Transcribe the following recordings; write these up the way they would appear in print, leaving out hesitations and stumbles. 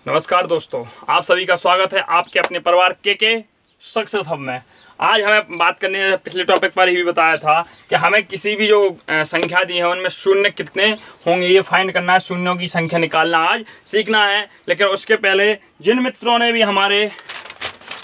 नमस्कार दोस्तों, आप सभी का स्वागत है आपके अपने परिवार के सक्सेस हब में। आज हमें बात करनी है, पिछले टॉपिक पर ही भी बताया था कि हमें किसी भी जो संख्या दी है उनमें शून्य कितने होंगे ये फाइंड करना है, शून्यों की संख्या निकालना आज सीखना है। लेकिन उसके पहले जिन मित्रों ने भी हमारे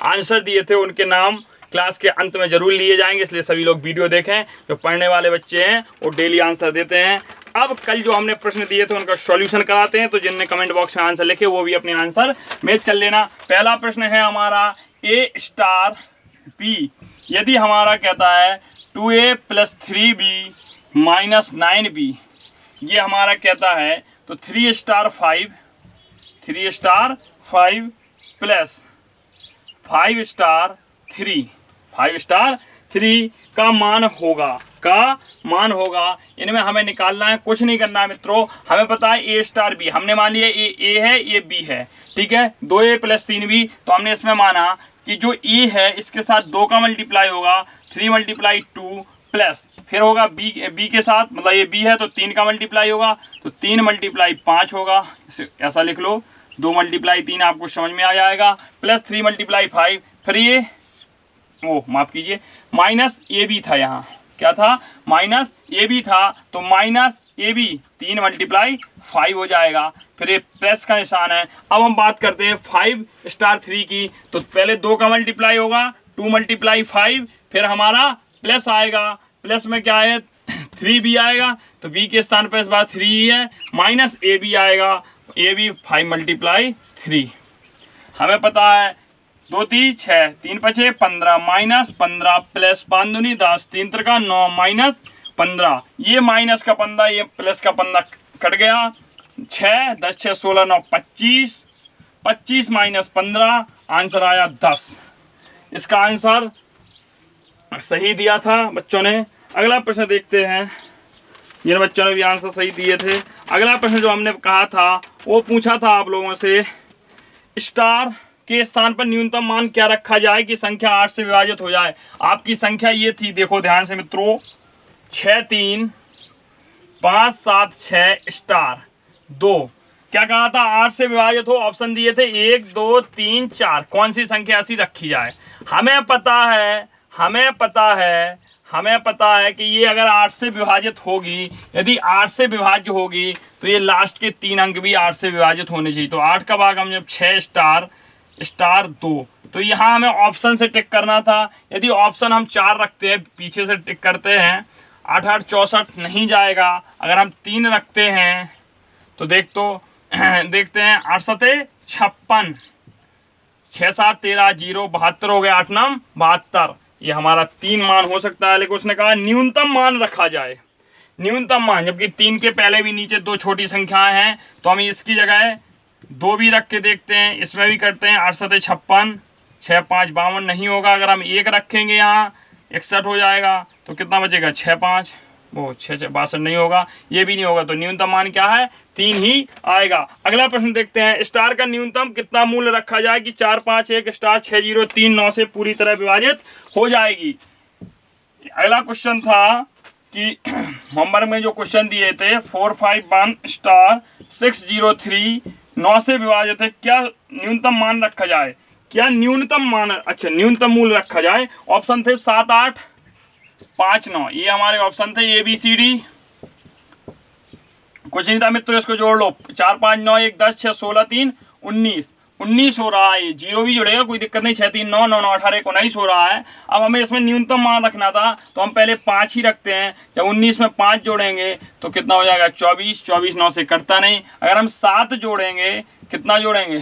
आंसर दिए थे उनके नाम क्लास के अंत में जरूर लिए जाएंगे, इसलिए सभी लोग वीडियो देखें। जो पढ़ने वाले बच्चे हैं वो डेली आंसर देते हैं। अब कल जो हमने प्रश्न दिए थे उनका सॉल्यूशन कराते हैं, तो जिनने कमेंट बॉक्स में आंसर लिखे वो भी अपने आंसर मैच कर लेना। पहला प्रश्न है हमारा a स्टार b, यदि हमारा कहता है 2a + 3b - 9b, ये हमारा कहता है तो 3 स्टार 5 प्लस 5 स्टार 3 का मान होगा इनमें हमें निकालना है। कुछ नहीं करना है मित्रों, हमें पता है a स्टार b, हमने मान लिया ए है ये b है, ठीक है। 2a + 3b, तो हमने इसमें माना कि जो a है इसके साथ 2 का मल्टीप्लाई होगा, 3 × 2 प्लस फिर होगा b के साथ, मतलब ये b है तो 3 का मल्टीप्लाई होगा, तो 3 × 5 होगा, ऐसा लिख लो। 2 × 3 आपको समझ में आ जाएगा, प्लस 3 × 5, फिर ये माफ कीजिए माइनस ए बी था, यहाँ क्या था माइनस ए बी था, तो माइनस ए बी 3 × 5 हो जाएगा, फिर ये प्लस का निशान है। अब हम बात करते हैं 5 स्टार 3 की, तो पहले 2 का मल्टीप्लाई होगा 2 × 5, फिर हमारा प्लस आएगा, प्लस में क्या है 3b आएगा, तो b के स्थान पर इस बार 3 ही है, माइनस ए बी आएगा, ए बी 5 × 3। हमें पता है 2 × 3 = 6, 3 × 5 = 15, -15 प्लस 5 × 2 = 10, 3 × 3 = 9, -15, ये माइनस का 15 ये प्लस का 15 कट गया, 6 10 6 16 9 25, 25 - 15, आंसर आया 10। इसका आंसर सही दिया था बच्चों ने। अगला प्रश्न देखते हैं, जिन बच्चों ने भी आंसर सही दिए थे। अगला प्रश्न जो हमने कहा था वो पूछा था आप लोगों से, स्टार के स्थान पर न्यूनतम मान क्या रखा जाए कि संख्या 8 से विभाजित हो जाए। आपकी संख्या ये थी, देखो ध्यान से मित्रों, 6 3 5 7 6 स्टार 2, क्या कहा था 8 से विभाजित हो, ऑप्शन दिए थे 1 2 3 4, कौन सी संख्या ऐसी रखी जाए। हमें पता है कि ये अगर 8 से विभाजित होगी, यदि 8 से विभाज्य होगी तो ये लास्ट के 3 अंक भी 8 से विभाजित होने चाहिए। तो 8 का भाग हम जब 6 स्टार 2, तो यहाँ हमें ऑप्शन से टिक करना था। यदि ऑप्शन हम 4 रखते हैं, पीछे से टिक करते हैं, 8 8 64 नहीं जाएगा। अगर हम 3 रखते हैं तो देखते हैं 8 7 56, 6 7 13 0 72 हो गया, 8 9 72, ये हमारा 3 मान हो सकता है। लेकिन उसने कहा न्यूनतम मान रखा जाए, न्यूनतम मान, जबकि 3 के पहले भी नीचे 2 छोटी संख्याएं हैं, तो हम इसकी जगह 2 भी रख के देखते हैं, इसमें भी करते हैं। 8 7 56, 6 5 52 नहीं होगा। अगर हम 1 रखेंगे यहाँ 61 हो जाएगा, तो कितना बचेगा 6 5, वो 6 6 62 नहीं होगा, ये भी नहीं होगा। तो न्यूनतम मान क्या है 3 ही आएगा। अगला प्रश्न देखते हैं, स्टार का न्यूनतम कितना मूल्य रखा जाए कि 4 5 1 स्टार 6 0 3 9 से पूरी तरह विभाजित हो जाएगी। अगला क्वेश्चन था कि होमवर्क में जो क्वेश्चन दिए थे 4 5 1 स्टार 6 0 3 9 से विभाजित है, क्या न्यूनतम मान रखा जाए, क्या न्यूनतम मान, अच्छा न्यूनतम मूल्य रखा जाए। ऑप्शन थे 7 8 5 9, ये हमारे ऑप्शन थे ABCD। कुछ नहीं था मित्रों, इसको जोड़ लो, 4 5 9 1 10 6 16 3 19 हो रहा है, ये 0 भी जुड़ेगा, कोई दिक्कत नहीं। 6 3 9 9 9 18 19 हो रहा है। अब हमें इसमें न्यूनतम मान रखना था, तो हम पहले 5 ही रखते हैं। जब 19 में 5 जोड़ेंगे तो कितना हो जाएगा 24, 24 9 से कटता नहीं। अगर हम 7 जोड़ेंगे, कितना जोड़ेंगे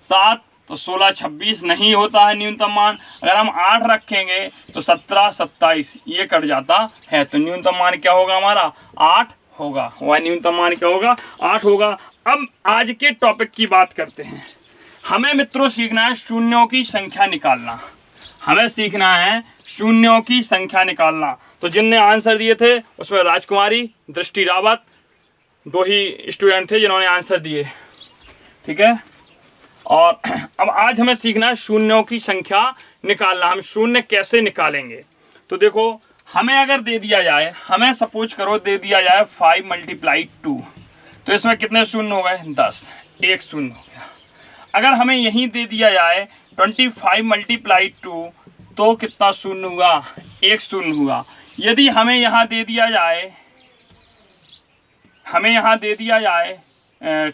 7, तो 16 26 नहीं होता है न्यूनतम मान। अगर हम 8 रखेंगे तो 17 27, ये कट जाता है। तो न्यूनतम मान क्या होगा हमारा 8 होगा, वह न्यूनतम मान क्या होगा 8 होगा। अब आज के टॉपिक की बात करते हैं। हमें मित्रों सीखना है शून्यों की संख्या निकालना, हमें सीखना है शून्यों की संख्या निकालना। तो जिनने आंसर दिए थे उसमें राजकुमारी, दृष्टि रावत, 2 ही स्टूडेंट थे जिन्होंने आंसर दिए, ठीक है। और अब आज हमें सीखना है शून्यों की संख्या निकालना। हम शून्य कैसे निकालेंगे, तो देखो हमें अगर दे दिया जाए, हमें सपोज करो दे दिया जाए 5 × 2, तो इसमें कितने शून्य हो गए 10, एक शून्य हो गया। अगर हमें यहीं दे दिया जाए 25 मल्टीप्लाई 2 तो कितना शून्य हुआ, 1 शून्य हुआ। यदि हमें यहाँ दे दिया जाए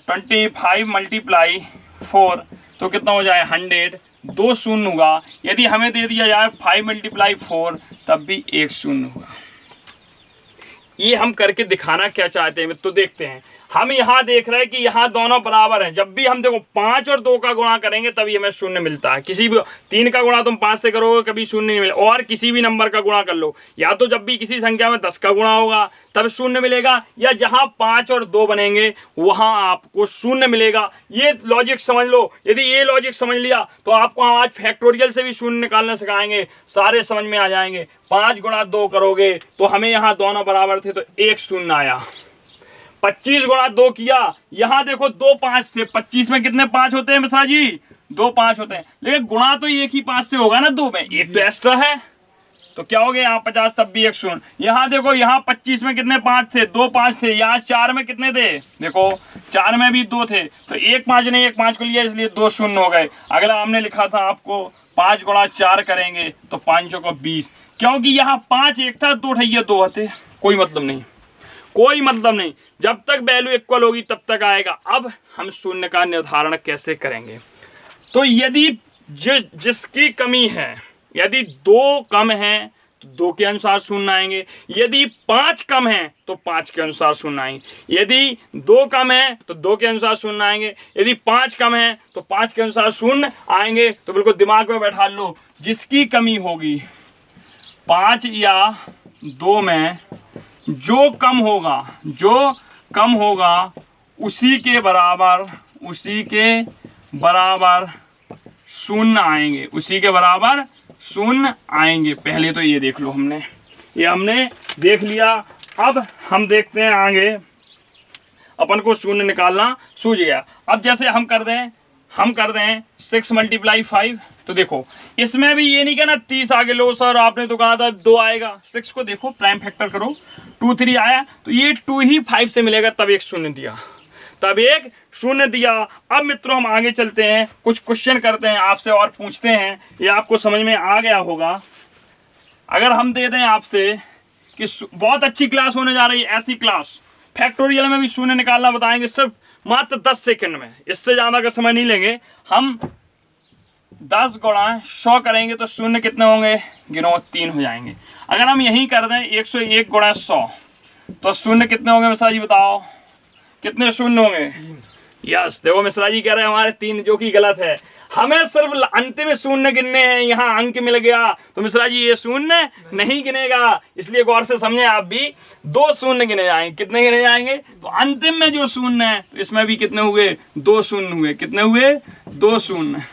25 मल्टीप्लाई 4 तो कितना हो जाए 100, 2 शून्य हुआ। यदि हमें दे दिया जाए 5 मल्टीप्लाई 4 तब भी 1 शून्य हुआ। ये हम करके दिखाना क्या चाहते हैं तो देखते हैं। हम यहाँ देख रहे हैं कि यहाँ दोनों बराबर हैं। जब भी हम देखो 5 और 2 का गुणा करेंगे तभी हमें शून्य मिलता है। किसी भी 3 का गुणा तुम 5 से करोगे कभी शून्य नहीं मिलेगा। और किसी भी नंबर का गुणा कर लो, या तो जब भी किसी संख्या में 10 का गुणा होगा तब शून्य मिलेगा, या जहाँ 5 और 2 बनेंगे वहाँ आपको शून्य मिलेगा। ये लॉजिक समझ लो। यदि ये लॉजिक समझ लिया तो आपको आज फैक्टोरियल से भी शून्य निकालना सिखाएंगे, सारे समझ में आ जाएंगे। 5 गुणा 2 करोगे तो हमें यहाँ दोनों बराबर थे तो 1 शून्य आया। 25 गुणा 2 किया, यहाँ देखो 2 5 थे, 25 में कितने 5 होते हैं मिश्रा जी, 2 5 होते हैं। लेकिन गुणा तो एक ही 5 से होगा ना, 2 में 1 तो एक्स्ट्रा है तो क्या हो गया यहाँ 50 तब भी 1 शून्य। यहाँ देखो यहाँ 25 में कितने 5 थे, 2 5 थे। यहाँ 4 में कितने थे, देखो 4 में भी 2 थे तो 1 5 ने 1 5 को लिया इसलिए 2 शून्य हो गए। अगला हमने लिखा था आपको 5 गुणा 4 करेंगे तो 5 को 20, क्योंकि यहाँ 5 1 था, 2 ठैया 2 थे। कोई मतलब नहीं, कोई मतलब नहीं, जब तक वैल्यू इक्वल होगी तब तक आएगा। अब हम शून्य का निर्धारण कैसे करेंगे, तो यदि जिसकी कमी है, यदि 2 कम है तो 2 के अनुसार शून्य आएंगे, यदि 5 कम है तो 5 के अनुसार शून्य आएंगे, यदि 2 कम है तो 2 के अनुसार शून्य आएंगे, यदि 5 कम है तो 5 के अनुसार शून्य आएंगे। तो बिल्कुल दिमाग में बैठा लो, जिसकी कमी होगी 5 या 2 में जो कम होगा उसी के बराबर शून्य आएंगे, उसी के बराबर शून्य आएंगे। पहले तो ये देख लो, हमने देख लिया। अब हम देखते हैं आगे, अपन को शून्य निकालना सूझ गया। अब जैसे हम कर दें 6 मल्टीप्लाई 5 तो देखो इसमें भी ये नहीं कहना 30 आगे लो सर, आपने तो कहा था 2 आएगा। 6 को देखो प्राइम फैक्टर करो, 2 3 आया तो ये 2 ही 5 से मिलेगा, तब 1 शून्य दिया। अब मित्रों हम आगे चलते हैं, कुछ क्वेश्चन करते हैं आपसे और पूछते हैं, ये आपको समझ में आ गया होगा। अगर हम दे दें आपसे कि बहुत अच्छी क्लास होने जा रही है, ऐसी क्लास फैक्टोरियल में भी शून्य निकालना बताएंगे सिर्फ मात्र 10 सेकंड में, इससे ज़्यादा का समय नहीं लेंगे। हम 10 गुणा 100 करेंगे तो शून्य कितने होंगे, गिनो 3 हो जाएंगे। अगर हम यहीं कर दें 101 गुणा 100 तो शून्य कितने होंगे मिश्रा जी बताओ, कितने शून्य होंगे। यस, देखो मिश्रा जी कह रहे हैं हमारे 3, जो कि गलत है। हमें सिर्फ अंतिम शून्य गिनने हैं, यहाँ अंक मिल गया तो मिश्रा जी ये शून्य नहीं गिनेगा, इसलिए गौर से समझें आप भी। 2 शून्य गिने जाएंगे, कितने गिने जाएंगे, तो अंतिम में जो शून्य है तो इसमें भी कितने हुए, 2 शून्य हुए। कितने हुए, 2 शून्य।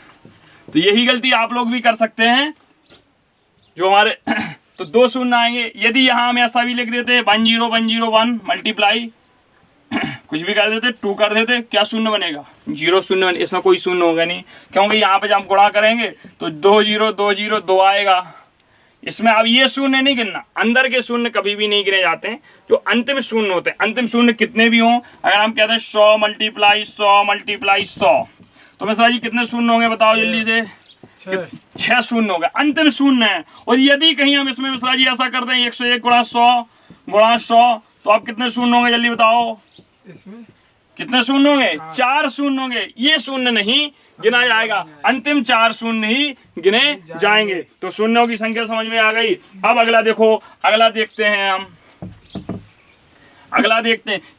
तो यही गलती आप लोग भी कर सकते हैं जो हमारे तो 2 शून्य आएंगे। यदि यहाँ हम ऐसा भी लिख देते 10101 मल्टीप्लाई कुछ भी कर देते 2 कर देते, क्या शून्य बनेगा, 0 शून्य बने। इसमें कोई शून्य होगा नहीं, क्योंकि यहाँ पे जब हम गुणा करेंगे तो 2 0 2 0 2 आएगा। इसमें अब ये शून्य नहीं गिनना, अंदर के शून्य कभी भी नहीं गिने जाते हैं, जो अंतिम शून्य होते हैं। अंतिम शून्य कितने भी हों, अगर हम कहते हैं 100 मल्टीप्लाई 100 मल्टीप्लाई 100 तो मिश्रा जी कितने शून्य होंगे बताओ जल्दी से, 6 शून्य होगा, अंतिम शून्य है। और यदि कहीं हम इसमें मिश्रा जी ऐसा कर दें 101 गुणा 100 तो आप कितने शून्य होंगे जल्दी बताओ, इसमें कितने शून्य होंगे, 4 शून्य होंगे। ये शून्य नहीं गिना जाएगा, अंतिम 4 शून्य ही गिने जाएंगे। तो शून्यों की संख्या समझ में आ गई। अब अगला देखो, अगला देखते हैं।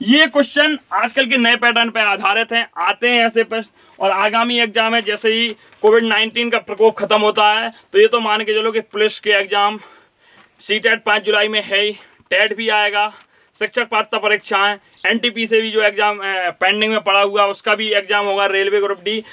ये क्वेश्चन आजकल के नए पैटर्न पे आधारित हैं, आते हैं ऐसे प्रश्न। और आगामी एग्जाम है, जैसे ही कोविड-19 का प्रकोप खत्म होता है तो ये तो मान के चलो कि पुलिस के एग्जाम, सीटेट 5 जुलाई में है ही, टेट भी आएगा, शिक्षक पात्रता परीक्षाएं, एनटीपी से भी जो एग्जाम पेंडिंग में पड़ा हुआ उसका भी एग्जाम होगा, रेलवे ग्रुप डी,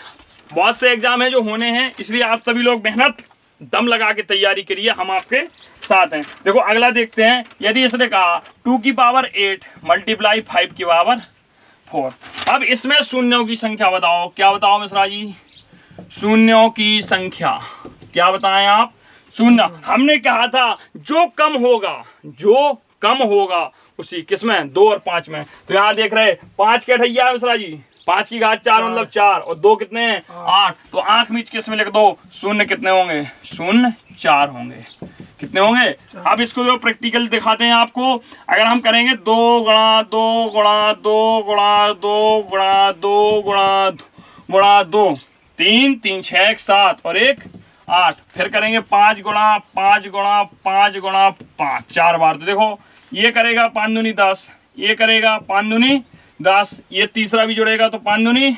बहुत से एग्जाम है जो होने हैं। इसलिए आप सभी लोग मेहनत दम लगा के तैयारी करिए, हम आपके साथ हैं। देखो अगला देखते हैं, यदि इसने कहा 2 की पावर 8 मल्टीप्लाई 5 की पावर 4। अब इसमें शून्यों की संख्या बताओ, क्या बताओ मिश्रा जी, शून्यों की संख्या क्या बताएं आप। शून्य हमने कहा था जो कम होगा उसी किसमें, 2 और 5 में। तो यहाँ देख रहे 5 क्या ठैया है मिश्रा जी, 5 की घात 4 मतलब 4 और 2 कितने हैं 8। तो आंख मीच किस में लिख दो, शून्य कितने होंगे, शून्य 4 होंगे। कितने होंगे। अब इसको जो प्रैक्टिकल दिखाते हैं आपको, अगर हम करेंगे 2 गुणा 2 गुणा 2 गुणा 2 गुणा 2 गुणा 2 3 3 6 1 7 और 1 8, फिर करेंगे 5 गुणा 5 गुणा 5 गुणा 5 4 बार। तो देखो ये करेगा 5 दूनी 10, ये करेगा 5 दूनी 10, ये तीसरा भी जुड़ेगा तो 5 दूनी,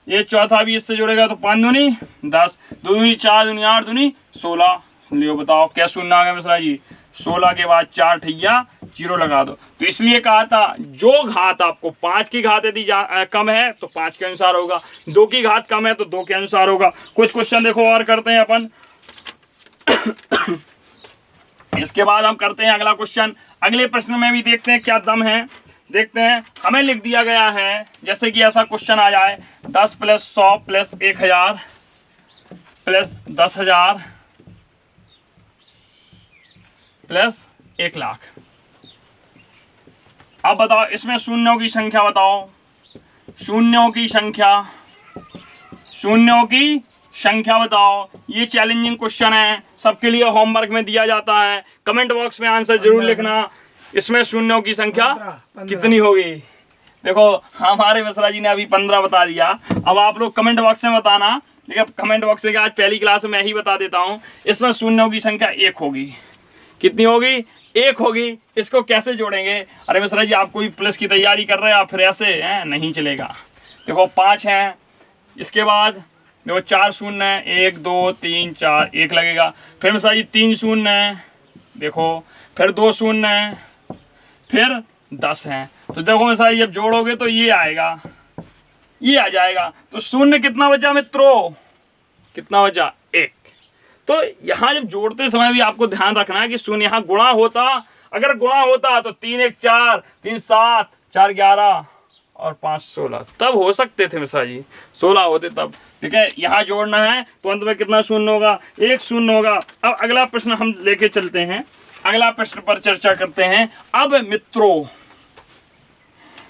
ये चौथा भी इससे जुड़ेगा तो 5 दूनी 10, 2 दूनी 4 दूनी 8 दूनी 16। लियो बताओ क्या शून्य आ गया मिश्रा जी, 16 के बाद 4 ठैया 0 लगा दो। तो इसलिए कहा था जो घात आपको 5 की घात यदि कम है तो 5 के अनुसार होगा, 2 की घात कम है तो 2 के अनुसार होगा। कुछ क्वेश्चन देखो और करते हैं अपन। इसके बाद हम करते हैं अगला क्वेश्चन। अगले प्रश्न में भी देखते हैं क्या दम है। देखते हैं, हमें लिख दिया गया है जैसे कि ऐसा क्वेश्चन आ जाए 10 + 100 + 1000 + 10,000 + 1 लाख। अब बताओ इसमें शून्यों की संख्या बताओ, शून्यों की संख्या बताओ। ये चैलेंजिंग क्वेश्चन है, सबके लिए होमवर्क में दिया जाता है। कमेंट बॉक्स में आंसर जरूर लिखना। इसमें शून्यों की संख्या 15 कितनी होगी। देखो हमारे मिश्रा जी ने अभी 15 बता दिया। अब आप लोग कमेंट बॉक्स में बताना। देखिए कमेंट बॉक्स में आज पहली क्लास में मैं ही बता देता हूँ। इसमें शून्यों की संख्या 1 होगी। कितनी होगी, 1 होगी। इसको कैसे जोड़ेंगे। अरे मिश्रा जी आप कोई प्लस की तैयारी कर रहे हैं, आप फिर ऐसे हैं नहीं चलेगा। देखो 5 हैं, इसके बाद देखो 4 शून्य है, 1 2 3 4 1 लगेगा। फिर मिश्रा जी 3 शून्य है, देखो फिर 2 शून्य है, फिर 10 हैं। तो देखो मिश्रा जी जब जोड़ोगे तो ये आएगा, ये आ जाएगा। तो शून्य कितना बचा मित्रों, कितना बचा 1। तो यहाँ जब जोड़ते समय भी आपको ध्यान रखना है कि शून्य यहाँ गुणा होता, अगर गुणा होता तो 3 1 4 3 7 4 11 और 5 16 तब हो सकते थे मिश्रा जी, 16 होते तब। ठीक है, यहाँ जोड़ना है तो अंत में कितना शून्य होगा, 1 शून्य होगा। अब अगला प्रश्न हम लेके चलते हैं, अगला प्रश्न पर चर्चा करते हैं। अब मित्रों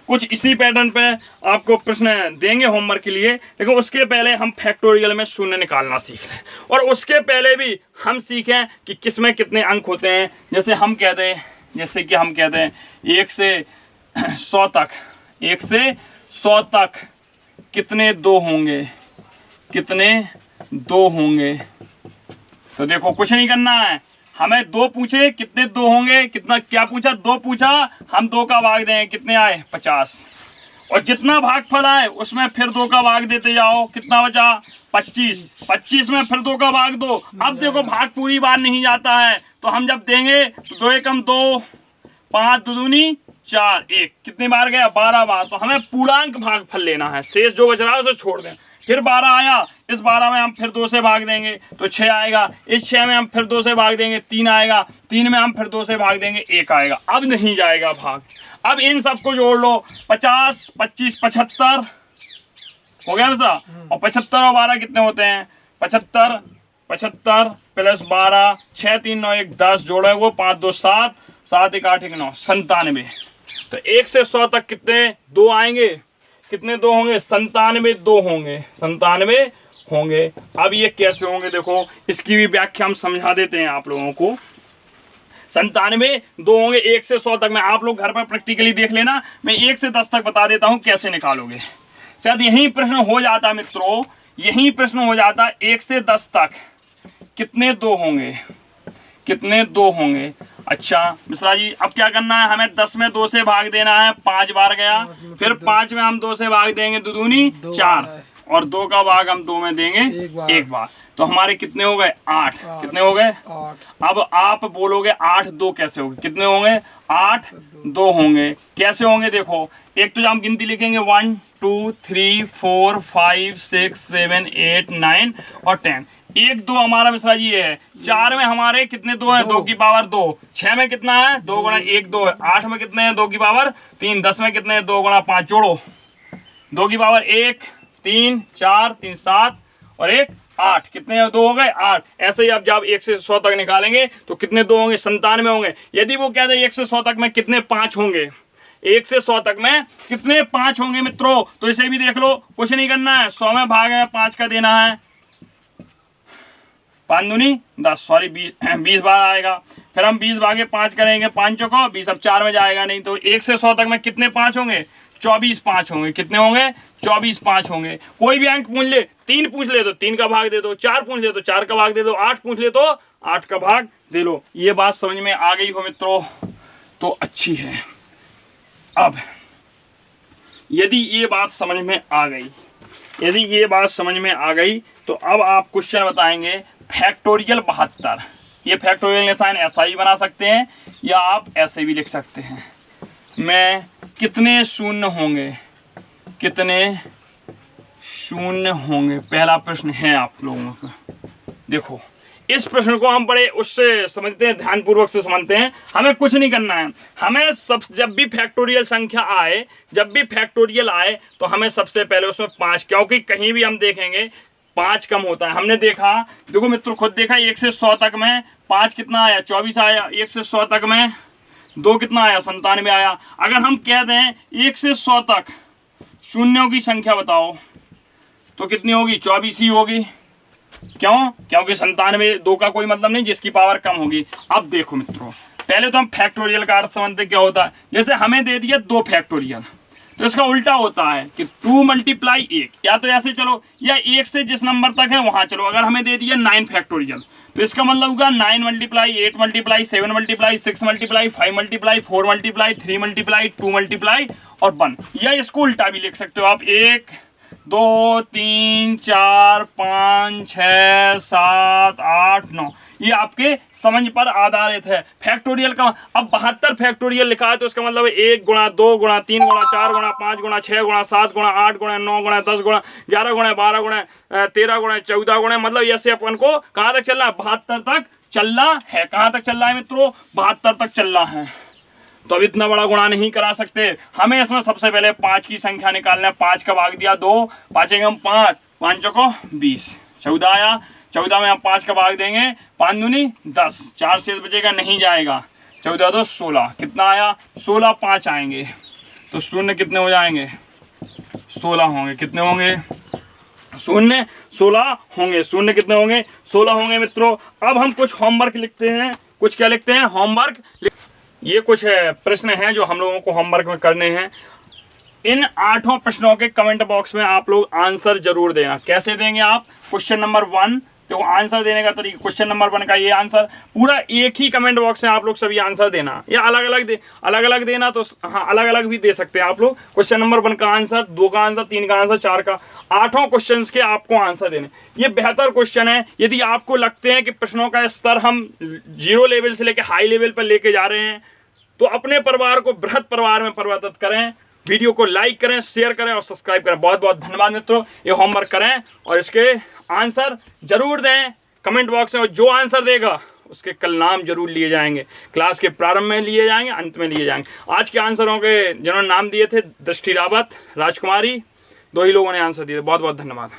कुछ इसी पैटर्न पे आपको प्रश्न देंगे होमवर्क के लिए, लेकिन उसके पहले हम फैक्टोरियल में शून्य निकालना सीख लें। और उसके पहले भी हम सीखें कि किस में कितने अंक होते हैं। जैसे हम कहते हैं, जैसे कि हम कहते हैं 1 से 100 तक, 1 से 100 तक कितने 2 होंगे, कितने 2 होंगे। तो देखो कुछ नहीं करना है, हमें 2 पूछे कितने 2 होंगे, कितना क्या पूछा 2 पूछा, हम 2 का भाग दें, कितने आए 50। और जितना भागफल आए उसमें फिर 2 का भाग देते जाओ, कितना बचा 25। 25 में फिर 2 का भाग दो। अब देखो भाग पूरी बार नहीं जाता है, तो हम जब देंगे तो 2 एकम 2, 5 2 दूनी 4 1, कितनी बार गया 12 बार। तो हमें पूर्णांक भागफल लेना है, शेष जो बच रहा है उसे छोड़ दें। फिर 12 आया, इस 12 में हम फिर 2 से भाग देंगे तो 6 आएगा, इस 6 में हम फिर 2 से भाग देंगे 3 आएगा, 3 में हम फिर 2 से भाग देंगे 1 आएगा। अब नहीं जाएगा भाग। अब इन सबको जोड़ लो, 50 25 75 हो गया मिश्रा। और 75 और 12 कितने होते हैं, 75 75 + 12 6 3 9 1 10 जोड़े वो 5 2 7 7 1 8 1 9 97। तो 1 से 100 तक कितने 2 आएंगे, कितने 2 होंगे 97 2 होंगे, 97 होंगे। अब ये कैसे होंगे देखो, इसकी भी व्याख्या हम समझा देते हैं आप लोगों को। 97 2 होंगे 1 से 100 तक में। आप लोग घर पर प्रैक्टिकली देख लेना, मैं 1 से 10 तक बता देता हूँ कैसे निकालोगे। शायद यही प्रश्न हो जाता मित्रों, यही प्रश्न हो जाता 1 से 10 तक कितने 2 होंगे, कितने 2 होंगे। अच्छा मिश्रा जी अब क्या करना है, हमें 10 में 2 से भाग देना है, 5 बार गया। फिर 5 में हम 2 से भाग देंगे 2 दूनी 4 और 2 का भाग हम 2 में देंगे 1 बार। तो हमारे कितने हो गए 8, कितने हो गए 8। अब आप बोलोगे 8 2 कैसे होंगे, कितने होंगे 8 2 होंगे। कैसे होंगे देखो, एक तो हम गिनती लिखेंगे 1 2 3 4 5 6 7 8 9 और 10। 1 2 हमारा मिश्रा जी ये है। 4 में हमारे कितने 2 हैं 2 की पावर 2। 6 में कितना है 2 गुणा 1 2 है। 8 में कितने हैं 2 की पावर 3। 10 में कितने हैं 2 गुणा 5 जोड़ो 2 की पावर 1 3 4 3 7 और 1 8, कितने 2 हो गए 8। ऐसे ही आप जब 1 से 100 तक निकालेंगे तो कितने 2 होंगे 97 होंगे। यदि वो कहते हैं 1 से 100 तक में कितने 5 होंगे, 1 से 100 तक में कितने 5 होंगे मित्रों। तो इसे भी देख लो, कुछ नहीं करना है, 100 में भाग है 5 का देना है, 5 दूनी 10, सॉरी 20 बार आएगा। फिर हम 20 भागे 5 करेंगे, 5 चौको 20, अब 4 में जाएगा नहीं। तो 1 से 100 तक में कितने 5 होंगे, 24 5 होंगे। कितने होंगे, 24 5 होंगे। कोई भी अंक पूछ ले, 3 पूछ ले तो 3 का भाग दे दो, 4 पूछ ले तो 4 का भाग दे दो, 8 पूछ ले तो 8 का भाग दे लो। ये बात समझ में आ गई हो मित्रों तो अच्छी है। अब यदि ये बात समझ में आ गई, यदि ये बात समझ में आ गई तो अब आप क्वेश्चन बताएंगे फैक्टोरियल 72। ये फैक्टोरियल निशान ऐसा ही बना सकते हैं या आप ऐसे भी लिख सकते हैं। में कितने शून्य होंगे, कितने शून्य होंगे, पहला प्रश्न है आप लोगों का। देखो इस प्रश्न को हम बड़े उससे समझते हैं, ध्यानपूर्वक से समझते हैं। हमें कुछ नहीं करना है, हमें जब भी फैक्टोरियल संख्या आए, जब भी फैक्टोरियल आए तो हमें सबसे पहले उसमें 5, क्योंकि कहीं भी हम देखेंगे 5 कम होता है। हमने देखा, देखो मित्रों खुद देखा, 1 से 100 तक में 5 कितना आया, 24 आया। 1 से 100 तक में 2 कितना आया, 97 आया। अगर हम कह दें 1 से 100 तक शून्यों की संख्या बताओ तो कितनी होगी, 24 ही होगी। क्यों, क्योंकि 97 2 का कोई मतलब नहीं, जिसकी पावर कम होगी। अब देखो मित्रों, पहले तो हम फैक्टोरियल का अर्थ समझते क्या होता है। जैसे हमें दे दिया 2 फैक्टोरियल, तो इसका उल्टा होता है कि 2 मल्टीप्लाई 1, या तो ऐसे चलो, या 1 से जिस नंबर तक है वहां चलो। अगर हमें दे दिया 9 फैक्टोरियल तो इसका मतलब होगा 9 multiply 8 multiply 7 multiply 6 multiply 5 multiply 4 multiply 3 multiply 2 multiply और 1। या इसको उल्टा भी लिख सकते हो आप, 1 2 3 4 5 6 7 8 9। ये आपके समझ पर आधारित है। फैक्टोरियल का अब 72 फैक्टोरियल लिखा है तो इसका मतलब 1 गुणा 2 गुणा 3 गुणा 4 गुणा 5 गुणा 6 गुणा 7 गुणा 8 गुणा 9 गुणा 10 गुणा 11 गुणा 12 गुणा 13 गुणा 14 गुणा, मतलब ऐसे अपन को कहाँ तक चल रहा है, 72 तक चलना है। कहाँ तक चल रहा है मित्रों, 72 तक चल रहा है। तो अब इतना बड़ा गुणा नहीं करा सकते, हमें इसमें सबसे पहले 5 की संख्या निकालना है। 5 का भाग दिया 2, 5 हम 5, 5 चौको 20, 14 आया। 14 में हम 5 का भाग देंगे, 5 दूनी 10, 4 शेष बचेगा, नहीं जाएगा। 14 तो 16, कितना आया, 16 5 आएंगे तो शून्य कितने हो जाएंगे, 16 होंगे। कितने होंगे, शून्य 16 होंगे। शून्य कितने होंगे, 16 होंगे मित्रों। अब हम कुछ होमवर्क लिखते हैं, कुछ क्या लिखते हैं, होमवर्क। ये कुछ प्रश्न हैं जो हम लोगों को होमवर्क में करने हैं। इन 8 प्रश्नों के कमेंट बॉक्स में आप लोग आंसर जरूर देना। कैसे देंगे आप, क्वेश्चन नंबर 1, तो आंसर देने का तरीका, क्वेश्चन नंबर 1 का ये आंसर पूरा एक ही कमेंट बॉक्स में आप लोग सभी आंसर देना, या अलग अलग देना तो हाँ अलग अलग भी दे सकते हैं आप लोग। क्वेश्चन नंबर 1 का आंसर, 2 का आंसर, 3 का आंसर, 4 का, 8 क्वेश्चंस के आपको आंसर देने। ये बेहतर क्वेश्चन है। यदि आपको लगते हैं कि प्रश्नों का स्तर हम 0 लेवल से लेकर हाई लेवल पर लेके जा रहे हैं तो अपने परिवार को बृहद परिवार में परिवर्तित करें। वीडियो को लाइक करें, शेयर करें और सब्सक्राइब करें। बहुत बहुत धन्यवाद मित्रों। ये होमवर्क करें और इसके आंसर जरूर दें कमेंट बॉक्स में, और जो आंसर देगा उसके कल नाम जरूर लिए जाएंगे। क्लास के प्रारंभ में लिए जाएंगे, अंत में लिए जाएंगे। आज के आंसरों के जिन्होंने नाम दिए थे, दृष्टि रावत, राजकुमारी, 2 ही लोगों ने आंसर दिए। बहुत बहुत धन्यवाद।